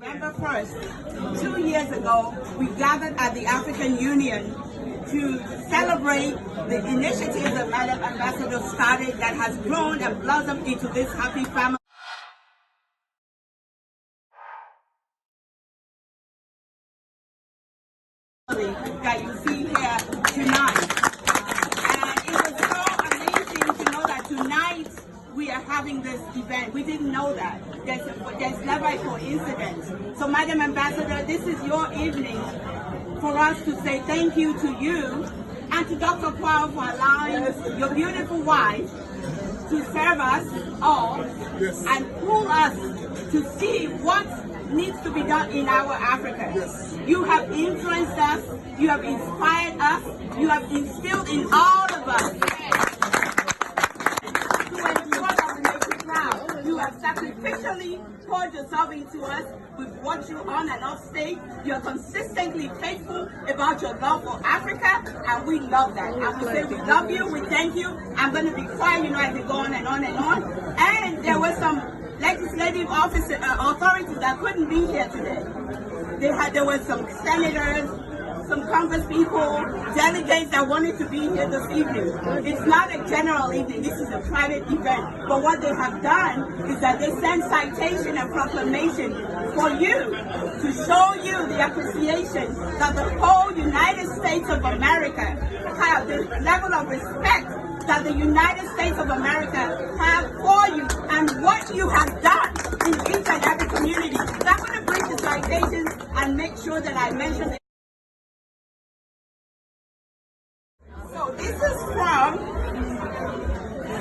November 1st, 2 years ago, we gathered at the African Union to celebrate the initiative that Madam Ambassador started that has grown and blossomed into this happy family that you see here tonight. And it was so amazing to know that tonight we are having this event. We didn't know that. There's never a coincidence. So Madam Ambassador, this is your evening for us to say thank you to you and to Dr. Qua for allowing your beautiful wife to serve us all and pull us to see what needs to be done in our Africa. You have influenced us, you have inspired us, you have instilled in all of us to ensure that we make you proud. You have sacrificially poured yourself into us. We've watched you on and off stage. You're consistently faithful about your love for Africa, and we love that. And we say we love you, we thank you. I'm going to be quiet, as we go on and on and on. And there were some legislative authorities that couldn't be here today. There were some senators, some Congress people, delegates that wanted to be here this evening. It's not a general evening, this is a private event. But what they have done is that they sent citation and proclamation for you to show you the appreciation that the whole United States of America have, the level of respect that the United States of America have for you and what you have done in each and every community. So I'm going to bring the citations and make sure that I mention it. So this is from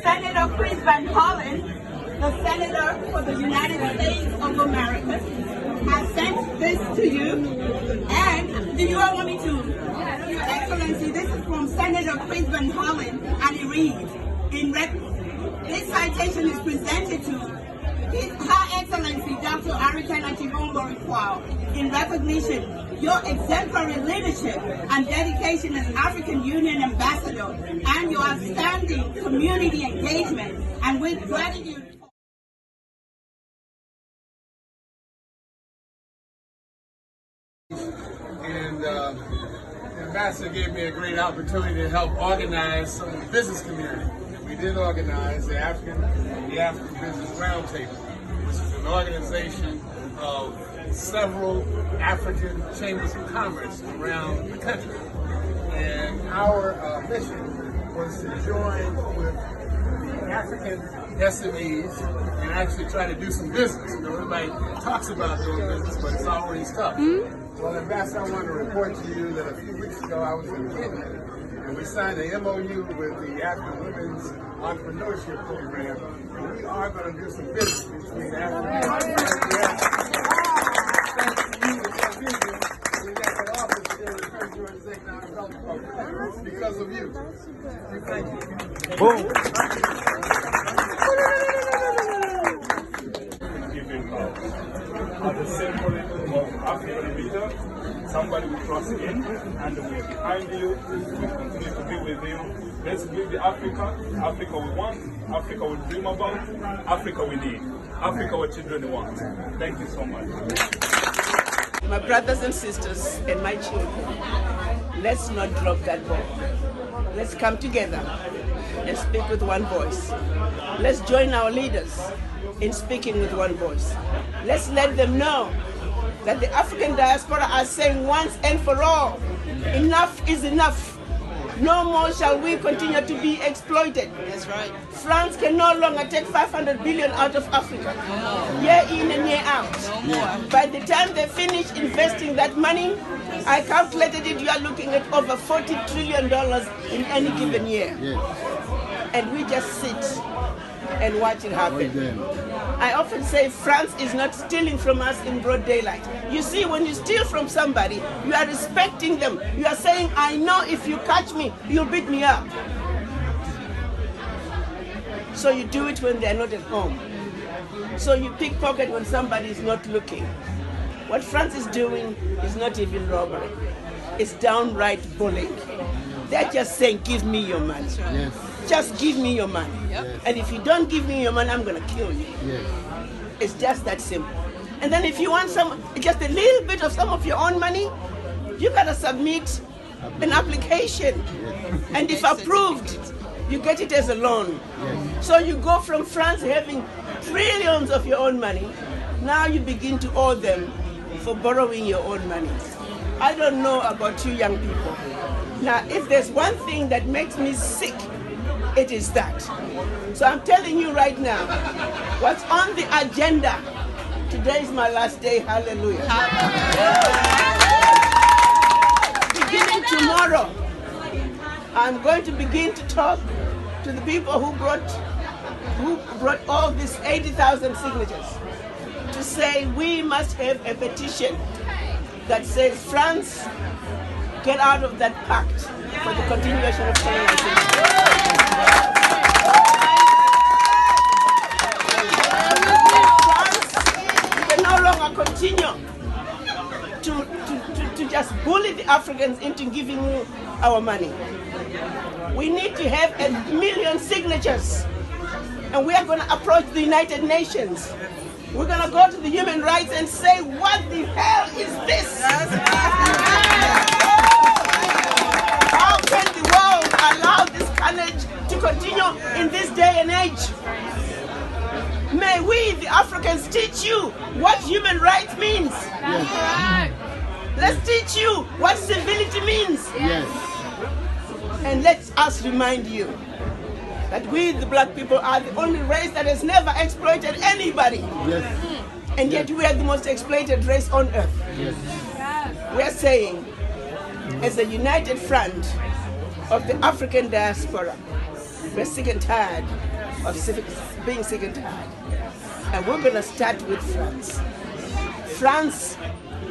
Senator Chris Van Hollen, the Senator for the United States of America. I sent this to you, and do you all want me to? Your Excellency, this is from Senator Chris Van Hollen, and it reads, this citation is presented to Her Excellency Dr. Arikana Qua in recognition your exemplary leadership and dedication as African Union Ambassador and your outstanding community engagement, and with gratitude. And the ambassador gave me a great opportunity to help organize some of the business community. We did organize the African Business Roundtable, which is an organization of several African chambers of commerce around the country. And our mission was to join with the African SMEs and actually try to do some business. Everybody talks about doing business, but it's always tough. Well, Ambassador, I want to report to you that a few weeks ago I was in Kenya, and we signed an MOU with the African Women's Entrepreneurship Program, and we are going to do some business between African because of you. Thank you. Boom. At the symbol of African leader, somebody will cross in, and we are behind you. We continue to be with you. Let's build the Africa we want, Africa we dream about, Africa we need, Africa our children want. Thank you so much. My brothers and sisters and my children, let's not drop that ball. Let's come together and speak with one voice. Let's join our leaders in speaking with one voice. Let's let them know that the African diaspora are saying once and for all, enough is enough. No more shall we continue to be exploited. That's right. France can no longer take 500 billion out of Africa. Year in and year out. No more. By the time they finish investing that money, I calculated it, you are looking at over $40 trillion in any given year. Yes. And we just sit and watch it happen. I often say France is not stealing from us in broad daylight. You see, when you steal from somebody, you are respecting them. You are saying, I know if you catch me, you'll beat me up. So you do it when they're not at home. So you pickpocket when somebody is not looking. What France is doing is not even robbery. It's downright bullying. They're just saying, give me your money. Yes. Just give me your money. Yes. And if you don't give me your money, I'm going to kill you. Yes. It's just that simple. And then if you want just a little bit of some of your own money, you got to submit an application. Yes. And if approved, you get it as a loan. Yes. So you go from France having trillions of your own money, now you begin to owe them for borrowing your own money. I don't know about you young people. Now, if there's one thing that makes me sick, it is that. So I'm telling you right now, what's on the agenda, today is my last day, hallelujah. Beginning tomorrow, I'm going to begin to talk to the people who brought all these 80,000 signatures to say we must have a petition that says, France, get out of that pact for the continuation of colonization. France, you can no longer continue to just bully the Africans into giving you our money. We need to have 1 million signatures, and we are going to approach the United Nations. We're going to go to the human rights and say, what the hell is this? How can the world allow this carnage to continue in this day and age? May we, the Africans, teach you what human rights means. Yes. Let's teach you what civility means. Yes. And let us remind you that we, the black people, are the only race that has never exploited anybody. Yes. And yet we are the most exploited race on earth. Yes. We are saying, as a united front of the African diaspora, we're sick and tired of being sick and tired. And we're going to start with France. France,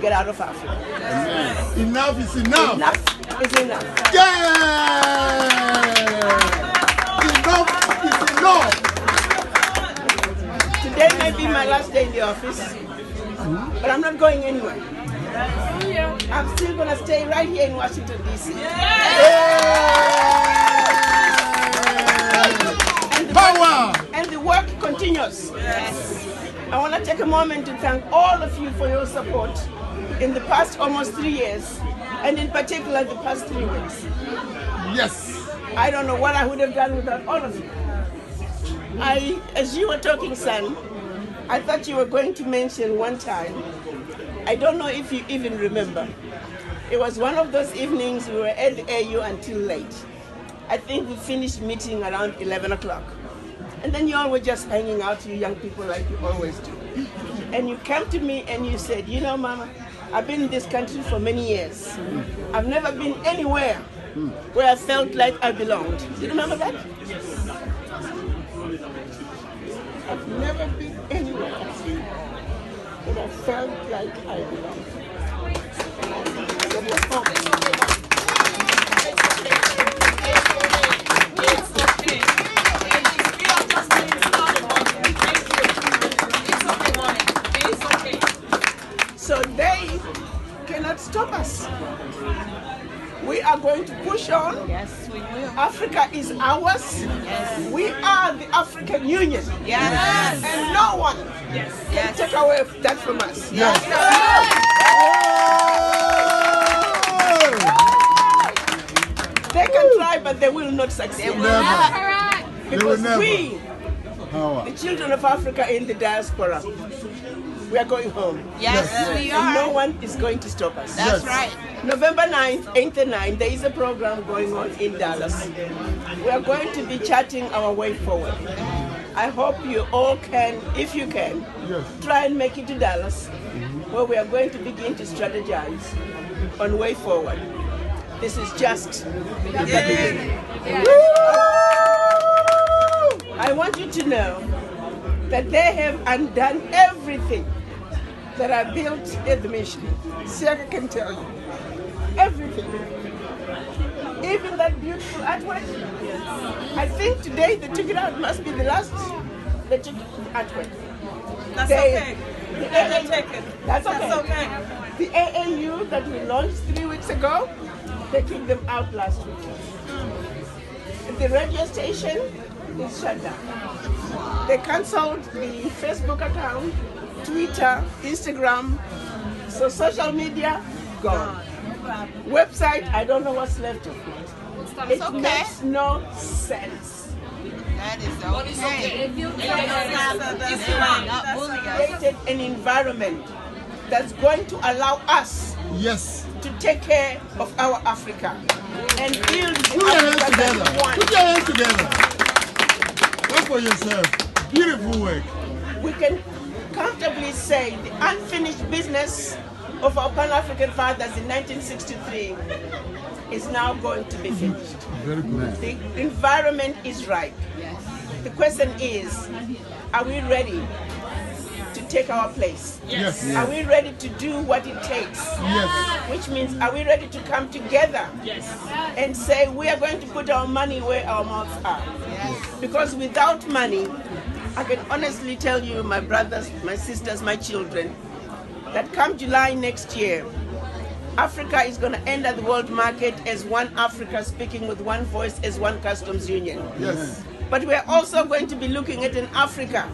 get out of Africa. Amen. Enough is enough. Enough is enough. Yeah! Enough is enough. Today may be my last day in the office, but I'm not going anywhere. I'm still going to stay right here in Washington, D.C. And the work continues. I want to take a moment to thank all of you for your support in the past almost 3 years, and in particular the past 3 weeks. Yes. I don't know what I would have done without all of you. As you were talking, son, I thought you were going to mention one time, I don't know if you even remember, it was one of those evenings we were at the AU until late. I think we finished meeting around 11 o'clock. And then you all were just hanging out, you young people, like you always do. And you came to me and you said, you know, Mama, I've been in this country for many years. I've never been anywhere where I felt like I belonged. Do you remember that? I've never been anywhere where I felt like I belonged. So they cannot stop us. We are going to push on. Yes, we will. Africa is ours. Yes. We are the African Union. Yes. And no one can take away that from us. Yes. They can try, but they will not succeed. They will Never. never. Because never. we, Power. the children of Africa in the diaspora, we are going home. Yes, we And no are. one is going to stop us. That's Yes. right. November 9th, 8th and 9th, there is a program going on in Dallas. We are going to be charting our way forward. I hope you all can, if you can, Yes. try and make it to Dallas, where we are going to begin to strategize on way forward. This is just the beginning. I want you to know that they have undone everything that I built at the mission. Siaka can tell you. Everything. Even that beautiful artwork. I think today they took it out. Must be the last they took the artwork. That's They- okay. the Let AA them take it. That's okay. That's okay. The AAU that we launched 3 weeks ago, they kicked them out last week. The radio station is shut down. They cancelled the Facebook account, Twitter, Instagram, so social media, gone. Website, I don't know what's left of it. It okay. makes no sense. That is okay. That's right. Not bully us. Created an environment that's going to allow us Yes. to take care of our Africa and build the Put your hands Africa together. that we want. Put your hands together. Work for yourself. Beautiful work. We can comfortably say the unfinished business of our Pan-African fathers in 1963 is now going to be finished. Very good. The environment is right. The question is, are we ready to take our place? Yes. Are we ready to do what it takes? Yes. Which means, are we ready to come together and say we are going to put our money where our mouths are? Because without money, I can honestly tell you, my brothers, my sisters, my children, that come July next year, Africa is going to enter the world market as one Africa, speaking with one voice as one customs union. Yes. But we're also going to be looking at an Africa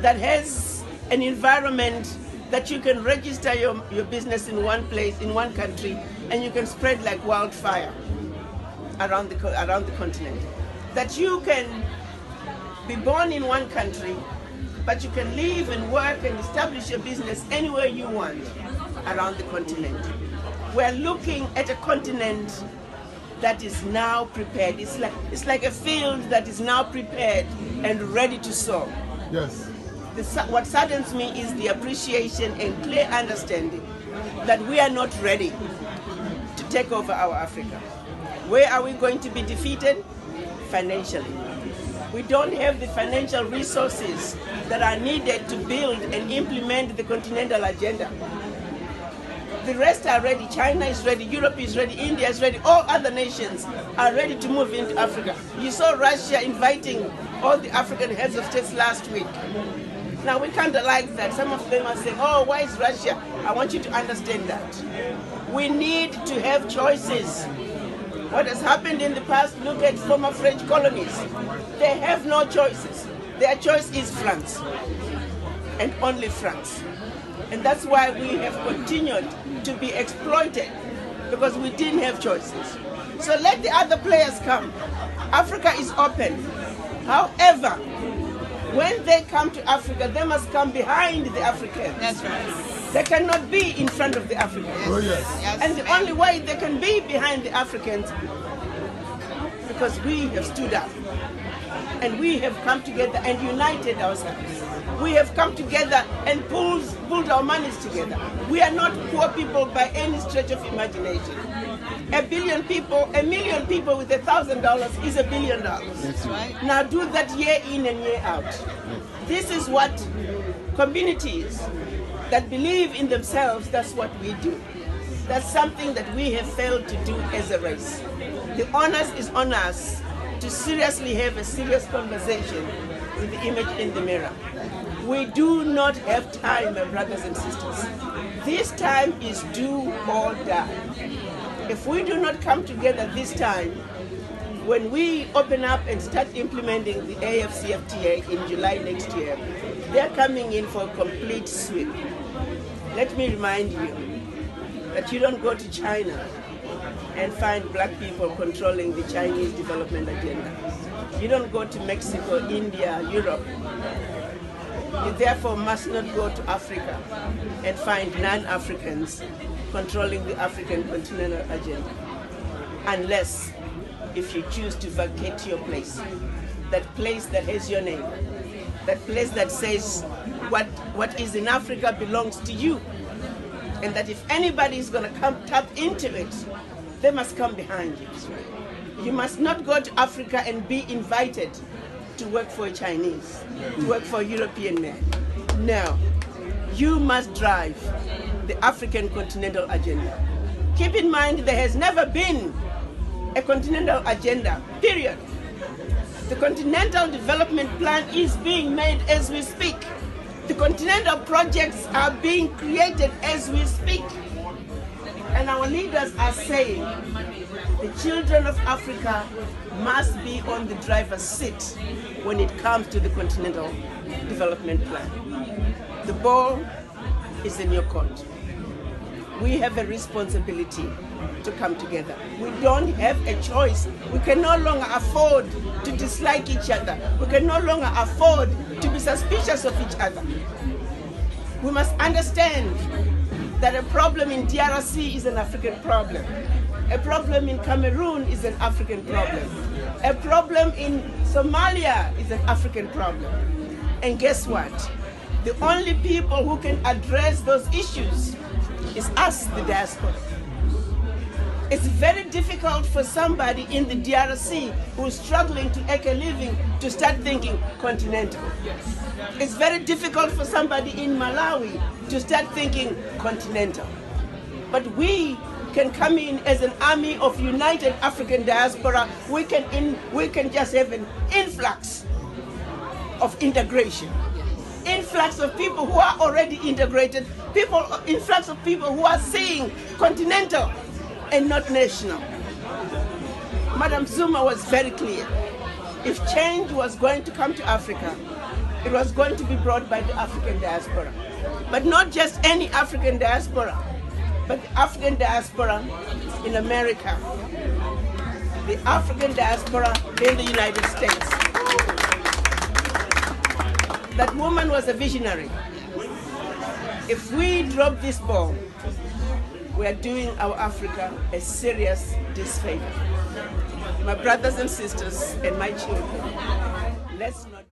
that has an environment that you can register your business in one place, in one country, and you can spread like wildfire around the continent. That you can be born in one country, but you can live and work and establish your business anywhere you want around the continent. We're looking at a continent that is now prepared. It's like a field that is now prepared and ready to sow. Yes. What saddens me is the appreciation and clear understanding that we are not ready to take over our Africa. Where are we going to be defeated? Financially. We don't have the financial resources that are needed to build and implement the continental agenda. The rest are ready. China is ready, Europe is ready, India is ready, all other nations are ready to move into Africa. You saw Russia inviting all the African heads of states last week. Now we kind of like that. Some of them are saying, oh, why is Russia? I want you to understand that. We need to have choices. What has happened in the past, look at former French colonies. They have no choices. Their choice is France, and only France. And that's why we have continued to be exploited, because we didn't have choices. So let the other players come. Africa is open. However, when they come to Africa, they must come behind the Africans. That's right. They cannot be in front of the Africans. Oh, yes. And the only way they can be behind the Africans, because we have stood up and we have come together and united ourselves. We have come together and pulled our monies together. We are not poor people by any stretch of imagination. A million people with $1,000 is $1 billion. That's right. Now do that year in and year out. This is what communities that believe in themselves, that's what we do. That's something that we have failed to do as a race. The onus is on us to seriously have a serious conversation with the image in the mirror. We do not have time, my brothers and sisters. This time is do or die. If we do not come together this time, when we open up and start implementing the AFCFTA in July next year, they're coming in for a complete sweep. Let me remind you that you don't go to China and find black people controlling the Chinese development agenda. You don't go to Mexico, India, Europe. You therefore must not go to Africa and find non-Africans controlling the African continental agenda, unless if you choose to vacate your place, that place that has your name, that place that says what is in Africa belongs to you, and that if anybody is going to come tap into it, they must come behind you. You must not go to Africa and be invited to work for a Chinese, to work for a European man. No, you must drive the African continental agenda. Keep in mind, there has never been a continental agenda, period. The Continental Development Plan is being made as we speak. The continental projects are being created as we speak. And our leaders are saying the children of Africa must be on the driver's seat when it comes to the continental development plan. The ball is in your court. We have a responsibility to come together. We don't have a choice. We can no longer afford to dislike each other. We can no longer afford to be suspicious of each other. We must understand that a problem in DRC is an African problem. A problem in Cameroon is an African problem. A problem in Somalia is an African problem. And guess what? The only people who can address those issues is us, the diaspora. It's very difficult for somebody in the DRC who's struggling to make a living to start thinking continental. It's very difficult for somebody in Malawi to start thinking continental. But we can come in as an army of united African diaspora. We can just have an influx of integration. Influx of people who are already integrated, influx of people who are seeing continental and not national. Madam Zuma was very clear. If change was going to come to Africa, it was going to be brought by the African diaspora. But not just any African diaspora, but the African diaspora in America, the African diaspora in the United States. That woman was a visionary. If we drop this ball, we are doing our Africa a serious disfavor. My brothers and sisters and my children, let's not